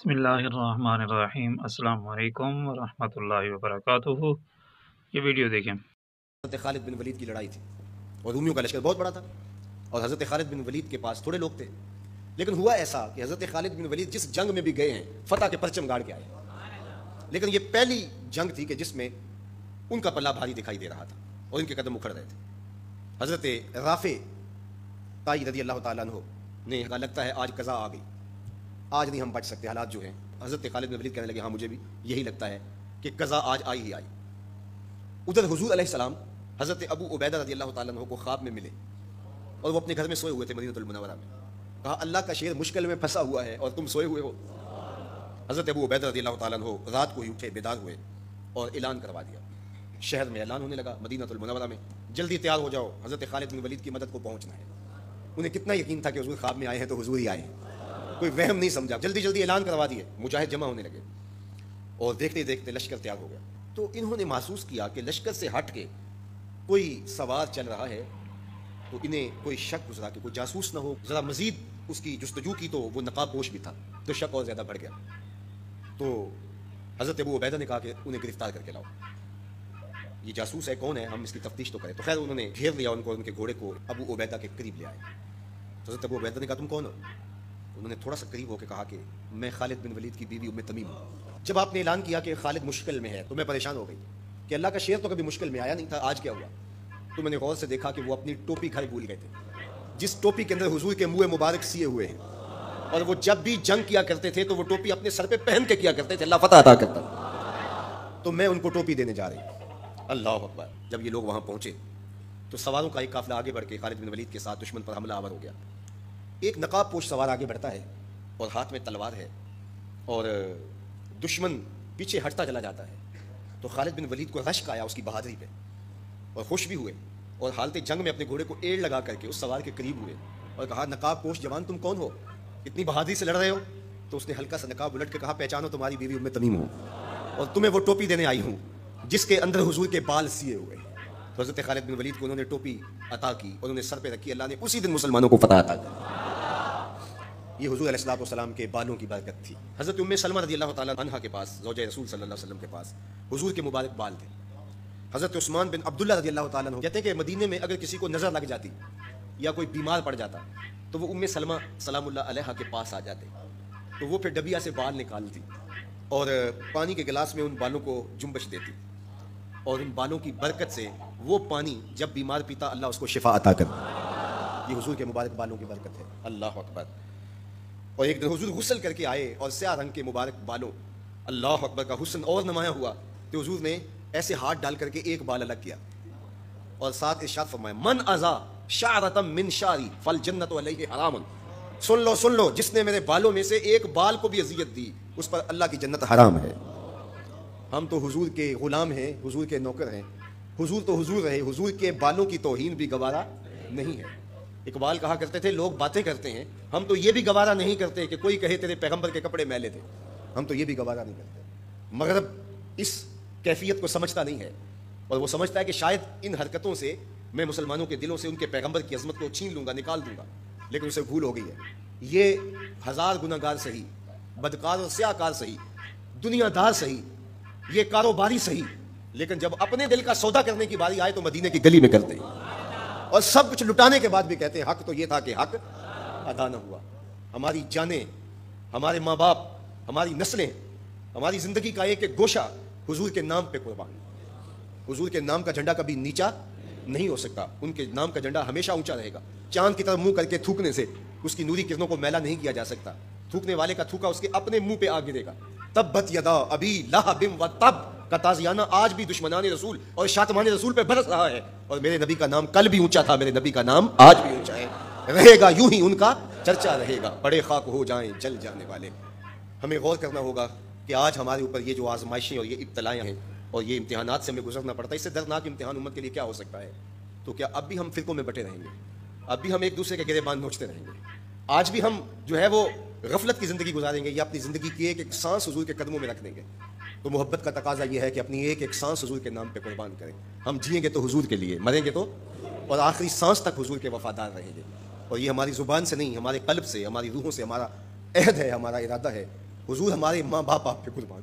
बिस्मिल्लाहिर्रहमानिर्रहीम। अस्सलाम वालेकुम वरहमतुल्लाहि वबरकातुहू। ये वीडियो देखें। हज़रत खालिद बिन वलीद की लड़ाई थी और रूमियों का लश्कर बहुत बड़ा था और हज़रत खालिद बिन वलीद के पास थोड़े लोग थे। लेकिन हुआ ऐसा कि हज़रत खालिद बिन वलीद जिस जंग में भी गए हैं फतह के परचम गाड़ के आए, लेकिन ये पहली जंग थी कि जिसमें उनका पल्ला भारी दिखाई दे रहा था और इनके कदम उखड़ रहे थे। हज़रत राफ़े ताई रज़ी अल्लाह ताला अन्हु ने कहा, लगता है आज कज़ा आ गई, आज नहीं हम बच सकते, हालात जो हैं। हज़रत खालिद बिन वलीद कहने लगे, हाँ मुझे भी यही लगता है कि कज़ा आज आई ही आई। उधर हुजूर अलैहिस्सलाम हज़रत अबू उबैदा रज़ी अल्लाह ताला अन्हु को ख्वाब में मिले और वो अपने घर में सोए हुए थे मदीनतुल मुनव्वरा में। कहा, अल्लाह का शेर मुश्किल में फंसा हुआ है और तुम सोए हुए हो। हज़रत अबू उबैदा रज़ी अल्लाह ताला अन्हु रात को ही उठे, बेदार हुए और ऐलान करवा दिया। शहर में ऐलान होने लगा, मदीनतुल मुनव्वरा में, जल्दी तैयार हो जाओ, हज़रत खालिद बिन वलीद की मदद को पहुँचना है। उन्हें कितना यकीन था कि हुजूर ख्वाब में आए हैं तो हुजूर ही आए, कोई वहम नहीं समझा। जल्दी जल्दी ऐलान करवा दिए, मुजाहिद जमा होने लगे और देखते देखते लश्कर तैयार हो गया। तो इन्होंने महसूस किया कि लश्कर से हट के कोई सवार चल रहा है, तो इन्हें कोई शक गुजरा कि कोई जासूस ना हो। ज़रा मज़ीद उसकी जुस्तजू की तो वो नकाबपोश भी था, तो शक और ज़्यादा बढ़ गया। तो हज़रत अबू उबैदा ने कहा कि उन्हें गिरफ्तार करके लाओ, ये जासूस है, कौन है, हम इसकी तफ्तीश तो करें। तो खैर उन्होंने घेर लिया उनको, उनके घोड़े को अबू उबैदा के करीब ले आए। तो हज़रत अबू उबैदा ने कहा, तुम कौन हो? उन्होंने थोड़ा सा करीब होकर कहा कि मैं खालिद बिन वलीद की बीवी उम्मे तमीम हूँ। जब आपने ऐलान किया कि खालिद मुश्किल में है तो मैं परेशान हो गई कि अल्लाह का शेर तो कभी मुश्किल में आया नहीं था, आज क्या हुआ? तो मैंने गौर से देखा कि वो अपनी टोपी घर भूल गए थे, जिस टोपी के अंदर हुजूर के मुँह मुबारक सिए हुए हैं, और वो जब भी जंग किया करते थे तो वो टोपी अपने सर पे पहन के किया करते थे, अल्लाह फतह अता करता। तो मैं उनको टोपी देने जा रही। अल्लाह अकबर। जब ये लोग वहाँ पहुँचे तो सवारों का एक काफिला आगे बढ़ के खालिद बिन वलीद के साथ दुश्मन पर हमला आवर हो गया। एक नकाबपोश सवार आगे बढ़ता है और हाथ में तलवार है और दुश्मन पीछे हटता चला जाता है। तो खालिद बिन वलीद को रश्क आया उसकी बहादुरी पे और खुश भी हुए और हालते जंग में अपने घोड़े को एड़ लगा करके उस सवार के करीब हुए और कहा, नकाबपोश जवान तुम कौन हो, इतनी बहादुरी से लड़ रहे हो? तो उसने हल्का सा नकाब उलट के कहा, पहचानो, तुम्हारी बीवी उम्मे तमीम हो और तुम्हें वो टोपी देने आई हूँ जिसके अंदर हुजूर के बाल सिए हुए। तो हज़रत खालिद बिन वलीद को उन्होंने टोपी अता की और उन्हें सर पे रखी। अल्लाह ने उसी दिन मुसलमानों को फतह अता की। ये हुजूर अलैहिस्सलातु वस्सलाम के बालों की बरकत थी। हज़रत उम्मे सलमा रज़ी अल्लाह ताला अन्हा के पास, ज़ौजे रसूल सल्लल्लाहु अलैहि वसल्लम के पास हुजूर के मुबारक बाल थे। हज़रत उस्मान बिन अब्दुल्ला रज़ी अल्लाह ताला अन्हु कहते हैं कि मदीने में अगर किसी को नज़र लग जाती या कोई बीमार पड़ जाता तो वो उम्मे सलमा सलामुल्लाह अलैहा के पास आ जाते, तो वो फिर डबिया से बाल निकालती और पानी के गिलास में उन बालों को जुम्बश देती और उन बालों की बरकत से वो पानी जब बीमार पीता अल्लाह उसको शिफा अता कर। ये हुजूर के मुबारक बालों की बरकत है। अल्लाह अकबर। और एक दिन हुजूर गुस्ल करके आए और स्याह रंग के मुबारक बालों, अल्लाह अकबर, का हुस्न और नुमाया हुआ। तो हुजूर ने ऐसे हाथ डाल करके एक बाल अलग किया और साथ इरशाद फरमाया, मन अज़ा शारतम मिन शारी फल जन्नतु अलैहि हरामन। सुन लो, जिसने मेरे बालों में से एक बाल को भी अजियत दी उस पर अल्लाह की जन्नत हराम है। हम तो हुजूर के गुलाम हैं, हुजूर के नौकर हैं, हुजूर तो हुजूर रहे, हुजूर के बालों की तौहीन भी गवारा नहीं है। इकबाल कहा करते थे, लोग बातें करते हैं, हम तो ये भी गवारा नहीं करते कि कोई कहे तेरे पैगंबर के कपड़े मैले थे, हम तो ये भी गवारा नहीं करते। मगरब इस कैफियत को समझता नहीं है और वो समझता है कि शायद इन हरकतों से मैं मुसलमानों के दिलों से उनके पैगंबर की अजमत को छीन लूँगा, निकाल दूंगा, लेकिन उसे भूल हो गई है। ये हज़ार गुनाहगार सही, बदकार और स्याहकार सही, दुनियादार सही, ये कारोबारी सही, लेकिन जब अपने दिल का सौदा करने की बारी आए तो मदीने की गली में करते हैं और सब कुछ लुटाने के बाद भी कहते हैं हक तो ये था कि हक अदा न हुआ। हमारी जानें, हमारे माँ बाप, हमारी नस्लें, हमारी ज़िंदगी का एक एक गोशा हुजूर के नाम पे कुर्बान। हुजूर के नाम का झंडा कभी नीचा नहीं हो सकता, उनके नाम का झंडा हमेशा ऊंचा रहेगा। चांद की तरफ मुंह करके थूकने से उसकी नूरी किरणों को मैला नहीं किया जा सकता, थूकने वाले का थूका उसके अपने मुंह पे आ गिरेगा। तब्बत यदा अबी लहबिम व तब का ताज़ियाना आज भी दुश्मनाने रसूल और शातमाने रसूल पे बरस रहा है और मेरे नबी का नाम कल भी ऊंचा था, मेरे नबी का नाम आज भी ऊंचा है, रहेगा, यूं ही उनका चर्चा रहेगा। बड़े खाक हो जाएं जल जाने वाले। हमें गौर करना होगा कि आज हमारे ऊपर ये जो आजमाइशें और ये इब्तलाएं हैं और ये इम्तिहानात से हमें गुजरना पड़ता है, इससे दर्दनाक इम्तिहान उम्मत के लिए क्या हो सकता है? तो क्या अब भी हम फिरकों में बटे रहेंगे? अब भी हम एक दूसरे के गिरेबान नोचते रहेंगे? आज भी हम जो है वो गफलत की ज़िंदगी गुजारेंगे या अपनी ज़िंदगी की एक एक सांस हुजूर के कदमों में रख देंगे? तो मोहब्बत का तकाजा ये है कि अपनी एक एक सांस हुजूर के नाम पे कुर्बान करें। हम जिएंगे तो हुजूर के लिए, मरेंगे तो और आखिरी सांस तक हुजूर के वफादार रहेंगे। और ये हमारी ज़ुबान से नहीं, हमारे कल्ब से, हमारी रूहों से हमारा अहद है, हमारा इरादा है حضور ہمارے ماں باپ آپ پہ قربان.